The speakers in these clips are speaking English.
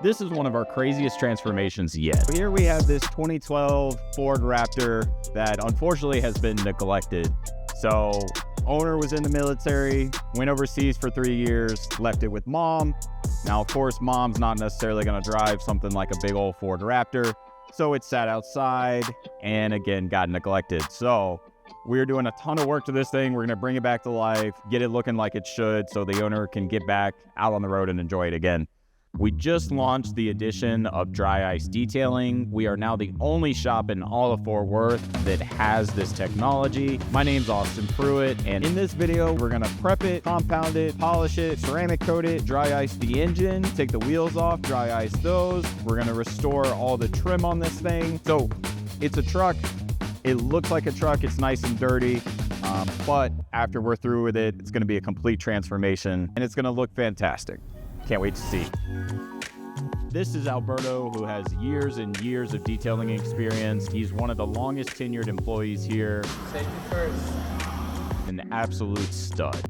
This is one of our craziest transformations yet. Here we have this 2012 Ford Raptor that unfortunately has been neglected. So owner was in the military, went overseas for 3 years, left it with mom. Now, of course, mom's not necessarily gonna drive something like a big old Ford Raptor. So it sat outside and again, got neglected. So we're doing a ton of work to this thing. We're gonna bring it back to life, get it looking like it should so the owner can get back out on the road and enjoy it again. We just launched the addition of dry ice detailing. We are now the only shop in all of Fort Worth that has this technology. My name's Austin Pruitt, and in this video, we're gonna prep it, compound it, polish it, ceramic coat it, dry ice the engine, take the wheels off, dry ice those. We're gonna restore all the trim on this thing. So it's a truck. It looks like a truck. It's nice and dirty. But after we're through with it, it's gonna be a complete transformation and it's gonna look fantastic. Can't wait to see. This is Alberto, who has years and years of detailing experience. He's one of the longest tenured employees here. Safety first. An absolute stud.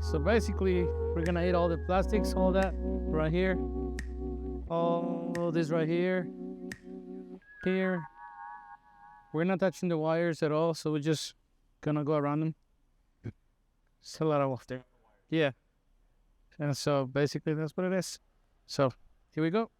So basically, we're gonna hit all the plastics, all that right here. All this right here. Here. We're not touching the wires at all, so we're just gonna go around them. It's a lot of there. Yeah. And so basically that's what it is. So here we go.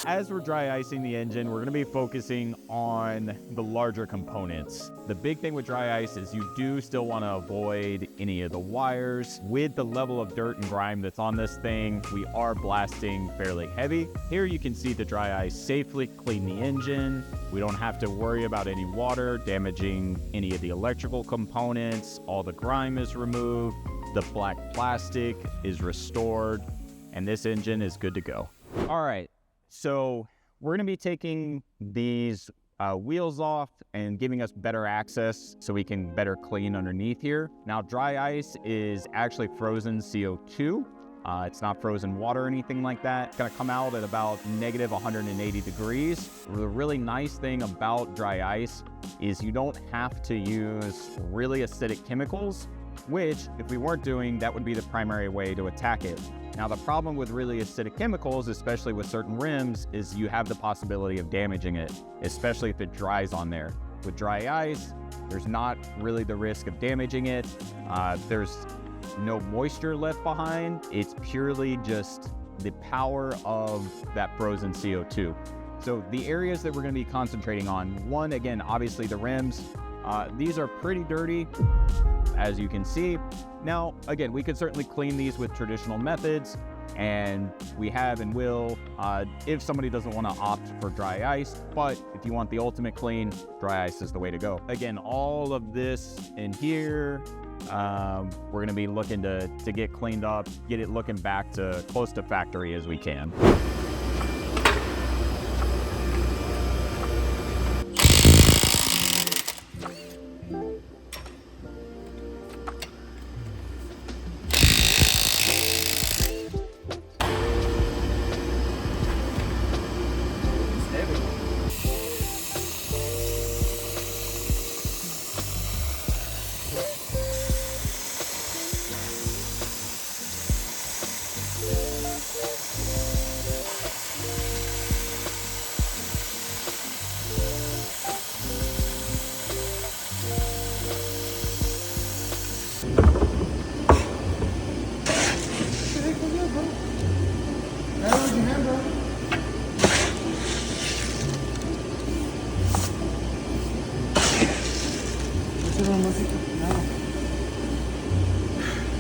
As we're dry icing the engine, we're gonna be focusing on the larger components. The big thing with dry ice is you do still wanna avoid any of the wires. With the level of dirt and grime that's on this thing, we are blasting fairly heavy. Here you can see the dry ice safely clean the engine. We don't have to worry about any water damaging any of the electrical components. All the grime is removed, the black plastic is restored, and this engine is good to go. All right. So we're gonna be taking these wheels off and giving us better access so we can better clean underneath here. Now, dry ice is actually frozen CO2. It's not frozen water or anything like that. It's gonna come out at about negative 180 degrees. The really nice thing about dry ice is you don't have to use really acidic chemicals, which if we weren't doing, that would be the primary way to attack it. Now, the problem with really acidic chemicals, especially with certain rims, is you have the possibility of damaging it, especially if it dries on there. With dry ice, there's not really the risk of damaging it. There's no moisture left behind. It's purely just the power of that frozen CO2. So the areas that we're gonna be concentrating on, one, again, obviously the rims. These are pretty dirty, as you can see. Now, again, we could certainly clean these with traditional methods, and we have and will if somebody doesn't want to opt for dry ice. But if you want the ultimate clean, dry ice is the way to go. Again, all of this in here, we're going to be looking to get cleaned up, get it looking back to close to factory as we can.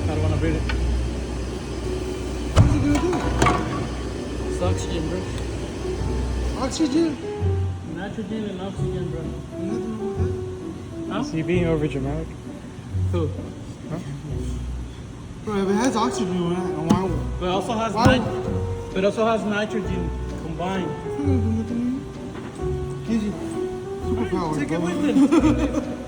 I don't want to breathe it. What are you gonna do? It's oxygen, bro. Oxygen? Nitrogen and oxygen, bro. Nothing wrong with Huh? Is he being over dramatic? Who? that. Bro, if it has oxygen in it, why? But it also has but also has nitrogen combined. It's not gonna do nothing to you. Gives you superpowers. Take it bro. with it.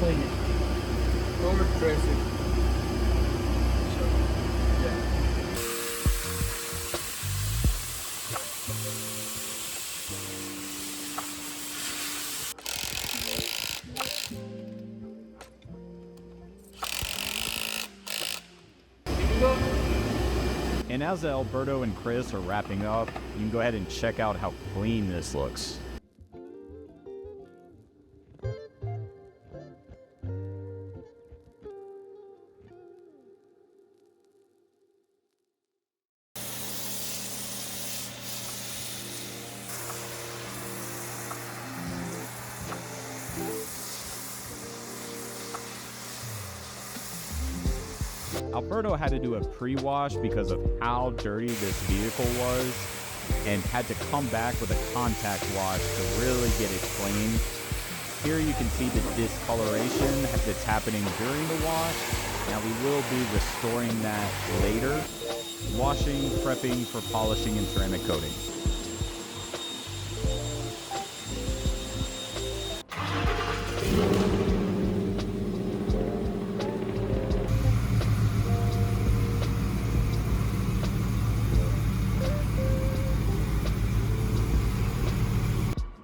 clean it. Or press it. So, yeah. And as Alberto and Chris are wrapping up, you can go ahead and check out how clean this looks. Alberto had to do a pre-wash because of how dirty this vehicle was and had to come back with a contact wash to really get it clean. Here you can see the discoloration that's happening during the wash. Now we will be restoring that later. Washing, prepping for polishing and ceramic coating.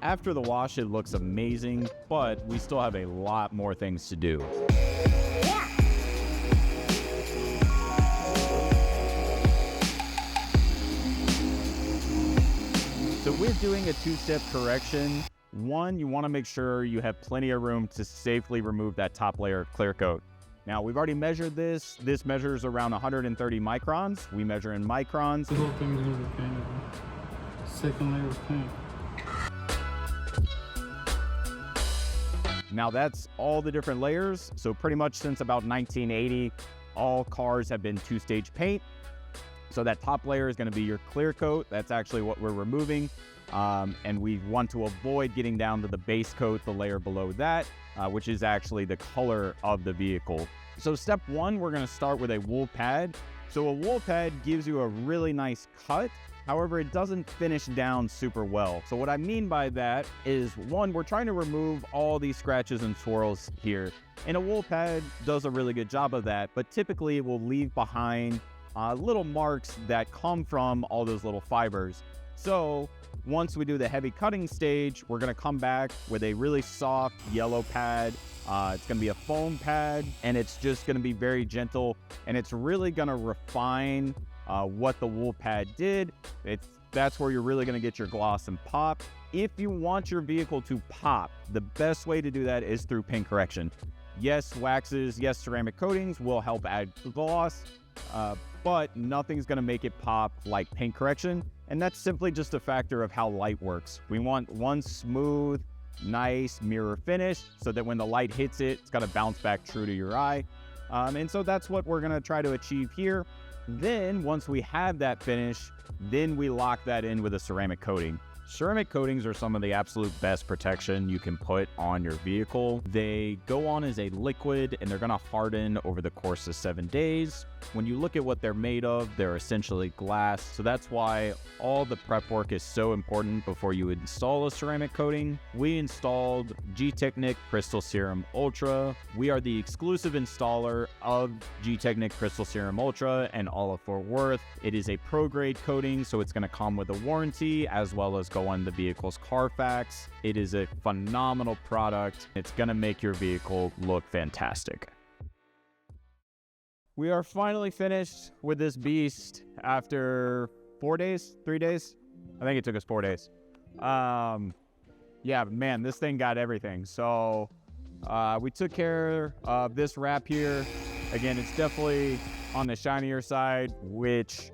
After the wash, it looks amazing, but we still have a lot more things to do. So we're doing a two-step correction. One, you want to make sure you have plenty of room to safely remove that top layer of clear coat. Now, we've already measured this. This measures around 130 microns. We measure in microns. The whole thing is going to be painted. Second layer of paint. Now that's all the different layers. So pretty much since about 1980, all cars have been two-stage paint. So that top layer is going to be your clear coat. That's actually what we're removing. And we want to avoid getting down to the base coat, the layer below that, which is actually the color of the vehicle. So step one, we're going to start with a wool pad. So a wool pad gives you a really nice cut. However, it doesn't finish down super well. So what I mean by that is, one, we're trying to remove all these scratches and swirls here. And a wool pad does a really good job of that, but typically it will leave behind little marks that come from all those little fibers. So once we do the heavy cutting stage, we're gonna come back with a really soft yellow pad. It's gonna be a foam pad, and it's just gonna be very gentle, and it's really gonna refine what the wool pad did. That's where you're really gonna get your gloss and pop. If you want your vehicle to pop, the best way to do that is through paint correction. Yes, waxes, yes, ceramic coatings will help add gloss, but nothing's gonna make it pop like paint correction. And that's simply just a factor of how light works. We want one smooth, nice mirror finish so that when the light hits it, it's gonna bounce back true to your eye. And so that's what we're gonna try to achieve here. Then once we have that finish, then we lock that in with a ceramic coating. Ceramic coatings are some of the absolute best protection you can put on your vehicle. They go on as a liquid and they're gonna harden over the course of 7 days. When you look at what they're made of, they're essentially glass. So that's why all the prep work is so important before you install a ceramic coating. We installed G-Technic Crystal Serum Ultra. We are the exclusive installer of G-Technic Crystal Serum Ultra and all of Fort Worth. It is a pro-grade coating, so it's gonna come with a warranty as well as go on the vehicle's Carfax. It is a phenomenal product. It's gonna make your vehicle look fantastic. We are finally finished with this beast after 4 days, 3 days. I think it took us 4 days. Yeah, man, this thing got everything. So we took care of this wrap here. Again, it's definitely on the shinier side, which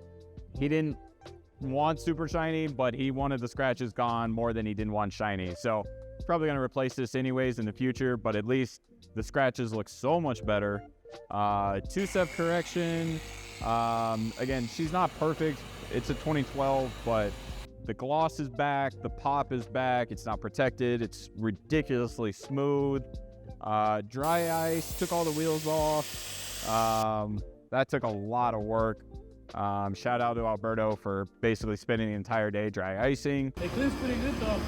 he didn't want super shiny, but he wanted the scratches gone more than he didn't want shiny. So he's probably gonna replace this anyways in the future, but at least the scratches look so much better. Two-step correction. Again, she's not perfect. It's a 2012, but the gloss is back, the pop is back, it's not protected, it's ridiculously smooth. Dry ice, took all the wheels off. That took a lot of work. Shout out to Alberto for basically spending the entire day dry icing. It cleans pretty good though.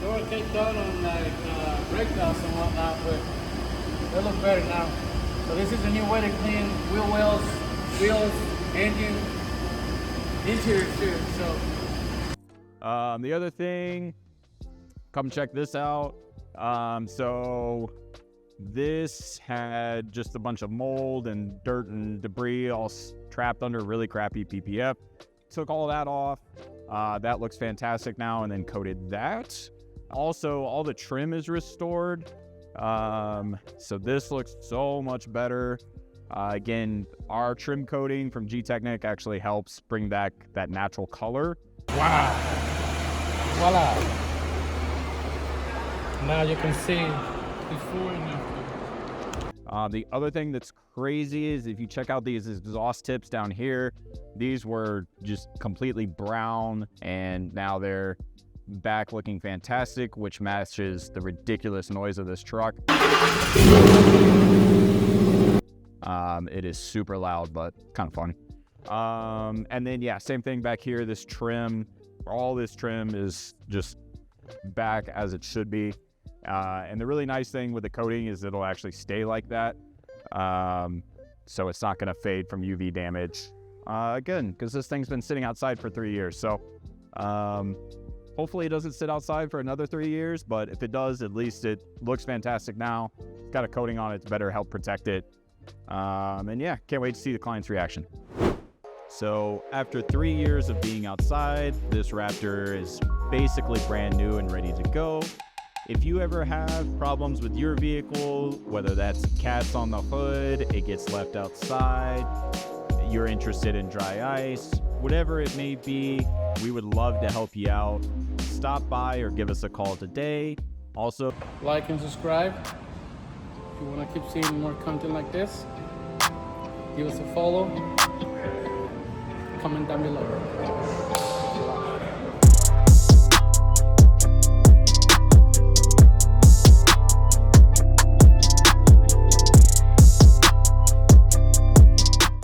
They were kicked out on like brake dust and whatnot, but They look better now. So this is a new way to clean wheels, engine, interior too. So the other thing, come check this out. So this had just a bunch of mold and dirt and debris all trapped under really crappy PPF. Took all that off. That looks fantastic now, and then coated that. Also, all the trim is restored. So this looks so much better. Again, our trim coating from G-Technic actually helps bring back that natural color. wow, voila! Now you can see before and after. The other thing that's crazy is if you check out these exhaust tips down here, these were just completely brown, and now they're back looking fantastic, which matches the ridiculous noise of this truck. It is super loud, but kind of funny. And then yeah, same thing back here. This trim, all this trim is just back as it should be. And the really nice thing with the coating is it'll actually stay like that. So it's not going to fade from UV damage. Again, because this thing's been sitting outside for 3 years. So hopefully it doesn't sit outside for another 3 years, but if it does, at least it looks fantastic now. It's got a coating on it to better help protect it. And yeah, can't wait to see the client's reaction. So after 3 years of being outside, this Raptor is basically brand new and ready to go. If you ever have problems with your vehicle, whether that's cats on the hood, it gets left outside, you're interested in dry ice, whatever it may be, we would love to help you out. Stop by or give us a call today. Also, Like and subscribe. If you want to keep seeing more content like this, give us a follow. Comment down below.